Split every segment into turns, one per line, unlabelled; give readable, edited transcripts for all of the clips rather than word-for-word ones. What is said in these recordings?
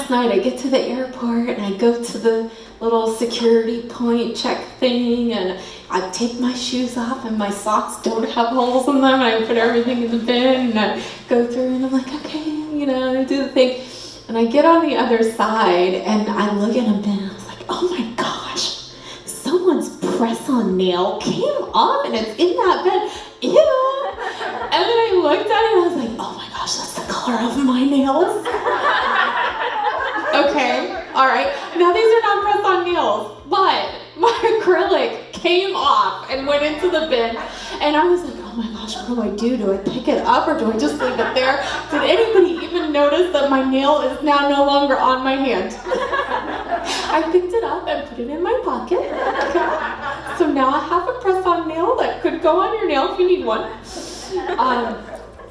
last night I get to the airport and I go to the little security point check thing, and I take my shoes off and my socks don't have holes in them, and I put everything in the bin and I go through and I'm like, okay, I do the thing. And I get on the other side and I look at a bin and I was like, oh my gosh, someone's press-on nail came off and it's in that bin. Ew. And then I looked at it and I was like, oh my gosh, that's the color of my nails. Okay, all right. Now these are not press-on nails, but my acrylic came off and went into the bin. And I was like, oh my gosh, what do I do? Do I pick it up or do I just leave it there? Did anybody even notice that my nail is now no longer on my hand? I picked it up and put it in my pocket. Okay. So now I have a press-on nail that could go on your nail if you need one.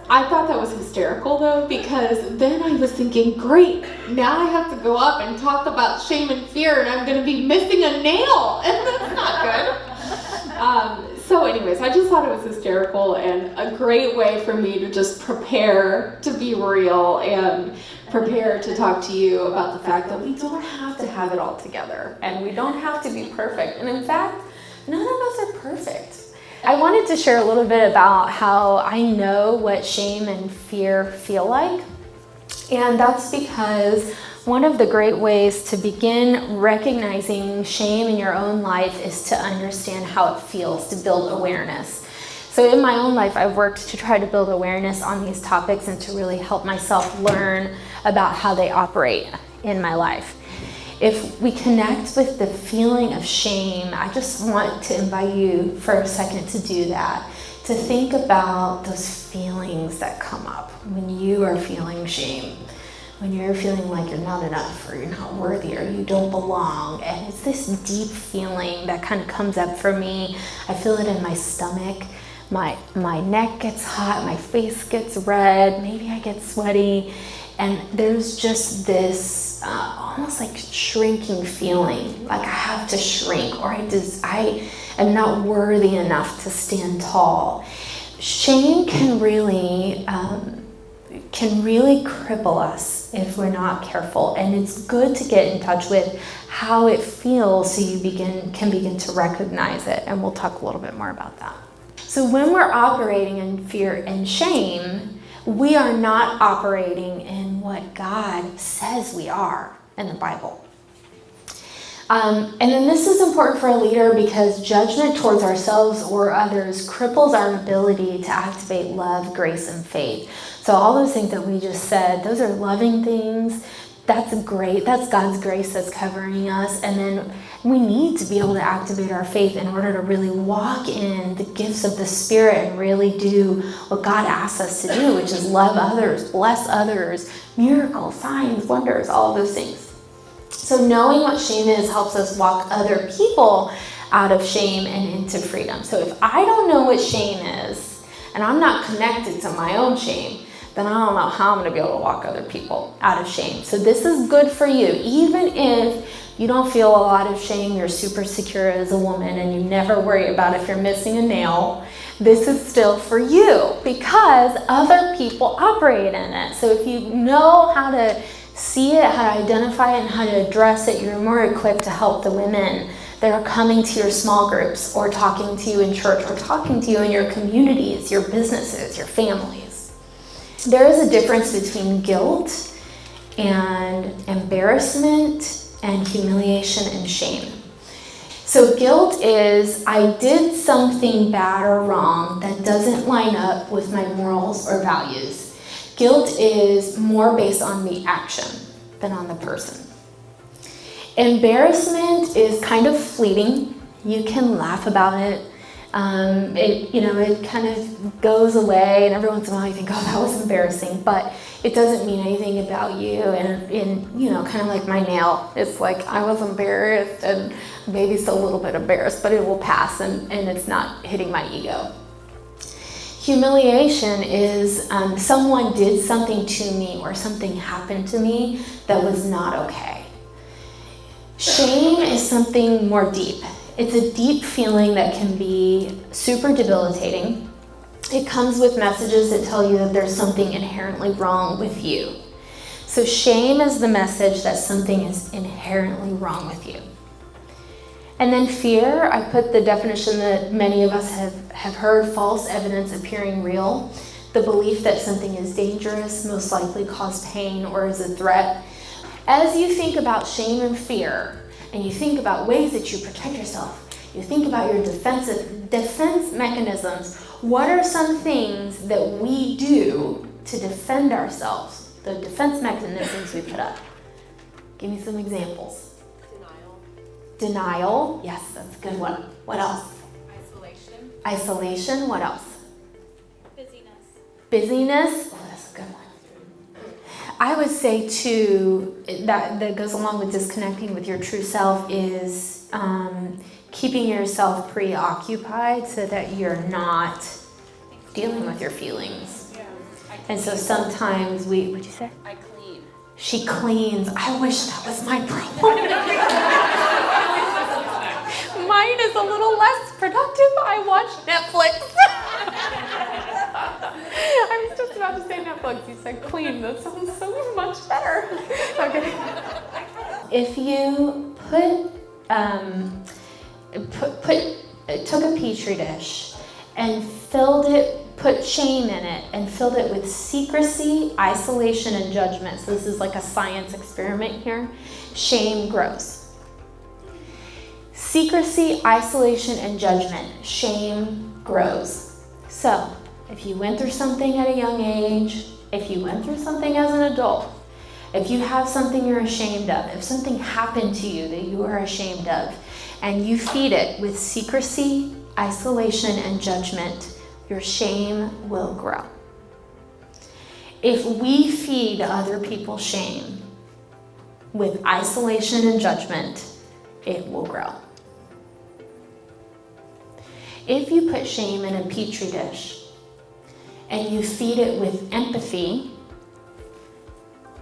I thought that was hysterical though, because then I was thinking, great, now I have to go up and talk about shame and fear and I'm going to be missing a nail, and that's not good. So anyways, I just thought it was hysterical and a great way for me to just prepare to be real and prepare to talk to you about the fact that we don't have to have it all together and we don't have to be perfect. And in fact, none of us are perfect. I wanted to share a little bit about how I know what shame and fear feel like. And that's because one of the great ways to begin recognizing shame in your own life is to understand how it feels, to build awareness. So in my own life, I've worked to try to build awareness on these topics and to really help myself learn about how they operate in my life. If we connect with the feeling of shame, I just want to invite you for a second to do that, to think about those feelings that come up when you are feeling shame, when you're feeling like you're not enough or you're not worthy or you don't belong. And it's this deep feeling that kind of comes up for me. I feel it in my stomach. My neck gets hot, my face gets red, maybe I get sweaty. And there's just this almost like shrinking feeling, like I have to shrink, or I am not worthy enough to stand tall. Shame can really cripple us if we're not careful, and it's good to get in touch with how it feels so you can begin to recognize it, and we'll talk a little bit more about that. So when we're operating in fear and shame, we are not operating in what God says we are in the Bible. And then this is important for a leader because judgment towards ourselves or others cripples our ability to activate love, grace, and faith. So all those things that we just said, those are loving things. That's great. That's God's grace that's covering us. And then we need to be able to activate our faith in order to really walk in the gifts of the Spirit and really do what God asks us to do, which is love others, bless others, miracles, signs, wonders, all of those things. So knowing what shame is helps us walk other people out of shame and into freedom. So if I don't know what shame is, and I'm not connected to my own shame, then I don't know how I'm going to be able to walk other people out of shame. So this is good for you. Even if you don't feel a lot of shame, you're super secure as a woman, and you never worry about if you're missing a nail, this is still for you because other people operate in it. So if you know how to see it, how to identify it, and how to address it, you're more equipped to help the women that are coming to your small groups or talking to you in church or talking to you in your communities, your businesses, your families. There is a difference between guilt and embarrassment and humiliation and shame. So guilt is I did something bad or wrong that doesn't line up with my morals or values. Guilt is more based on the action than on the person. Embarrassment is kind of fleeting. You can laugh about it. It kind of goes away, and every once in a while you think, oh, that was embarrassing, but it doesn't mean anything about you. And kind of like my nail, it's like I was embarrassed and maybe still a little bit embarrassed, but it will pass, and it's not hitting my ego. Humiliation is someone did something to me or something happened to me that was not okay. Shame is something more deep. It's a deep feeling that can be super debilitating. It comes with messages that tell you that there's something inherently wrong with you. So shame is the message that something is inherently wrong with you. And then fear, I put the definition that many of us have heard, false evidence appearing real. The belief that something is dangerous, most likely cause pain, or is a threat. As you think about shame and fear, and you think about ways that you protect yourself, you think about your defense mechanisms, what are some things that we do to defend ourselves? The defense mechanisms we put up. Give me some examples. Denial. Yes, that's a good one. What else? Isolation. What else? Busyness. Oh, that's a good one. I would say too, that goes along with disconnecting with your true self is keeping yourself preoccupied so that you're not dealing with your feelings. Yeah. And so sometimes what'd you say?
I clean.
She cleans. I wish that was my problem. Mine is a little less productive. I watch Netflix. I was just about to say Netflix. You said clean. That sounds so much better. Okay. If you took a petri dish and put shame in it and filled it with secrecy, isolation, and judgment. So this is like a science experiment here. Shame grows. Secrecy, isolation, and judgment. Shame grows. So if you went through something at a young age, if you went through something as an adult, if you have something you're ashamed of, if something happened to you that you are ashamed of, and you feed it with secrecy, isolation, and judgment, your shame will grow. If we feed other people shame with isolation and judgment, it will grow. If you put shame in a petri dish and you feed it with empathy,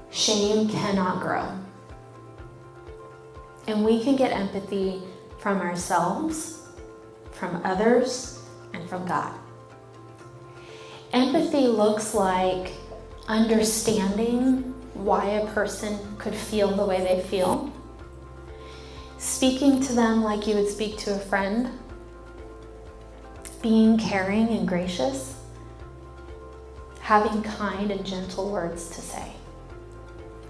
shame cannot grow. And we can get empathy from ourselves, from others, and from God. Empathy looks like understanding why a person could feel the way they feel, speaking to them like you would speak to a friend, being caring and gracious, having kind and gentle words to say.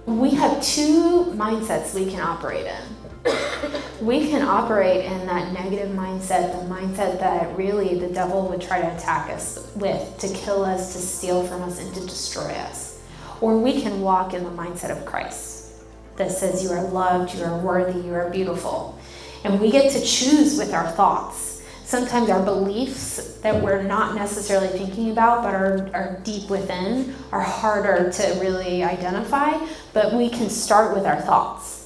We have two mindsets we can operate in. We can operate in that negative mindset, the mindset that really the devil would try to attack us with, to kill us, to steal from us, and to destroy us. Or we can walk in the mindset of Christ that says you are loved, you are worthy, you are beautiful. And we get to choose with our thoughts. Sometimes our beliefs that we're not necessarily thinking about but are deep within are harder to really identify, but we can start with our thoughts.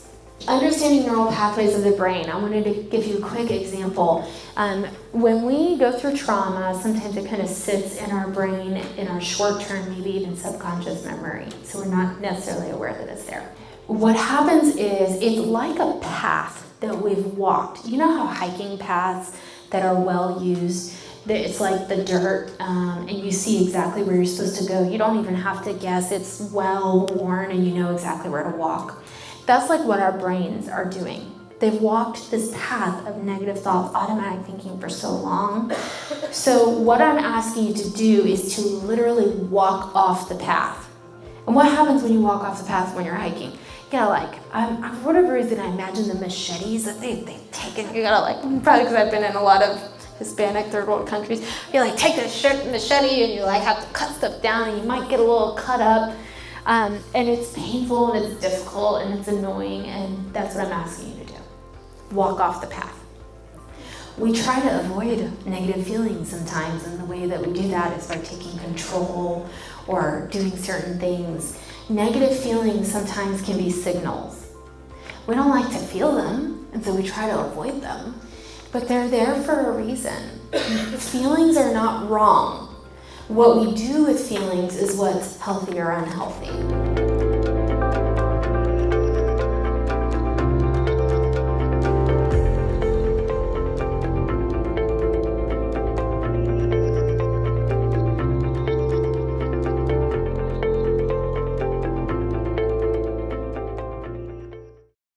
Understanding neural pathways of the brain. I wanted to give you a quick example. When we go through trauma, sometimes it kind of sits in our brain in our short-term, maybe even subconscious memory, so we're not necessarily aware that it's there. What happens is it's like a path that we've walked. You know how hiking paths that are well used, it's like the dirt, and you see exactly where you're supposed to go. You don't even have to guess. It's well worn and you know exactly where to walk. That's like what our brains are doing. They've walked this path of negative thoughts, automatic thinking for so long. So what I'm asking you to do is to literally walk off the path. And what happens when you walk off the path when you're hiking? You gotta for whatever reason, I imagine the machetes that they've taken. You gotta probably because I've been in a lot of Hispanic third world countries. You take the machete and you have to cut stuff down, and you might get a little cut up. And it's painful and it's difficult and it's annoying, and that's what I'm asking you to do. Walk off the path. We try to avoid negative feelings sometimes, and the way that we do that is by taking control or doing certain things. Negative feelings sometimes can be signals. We don't like to feel them, and so we try to avoid them, but they're there for a reason. Feelings are not wrong. What we do with feelings is what's healthy or unhealthy.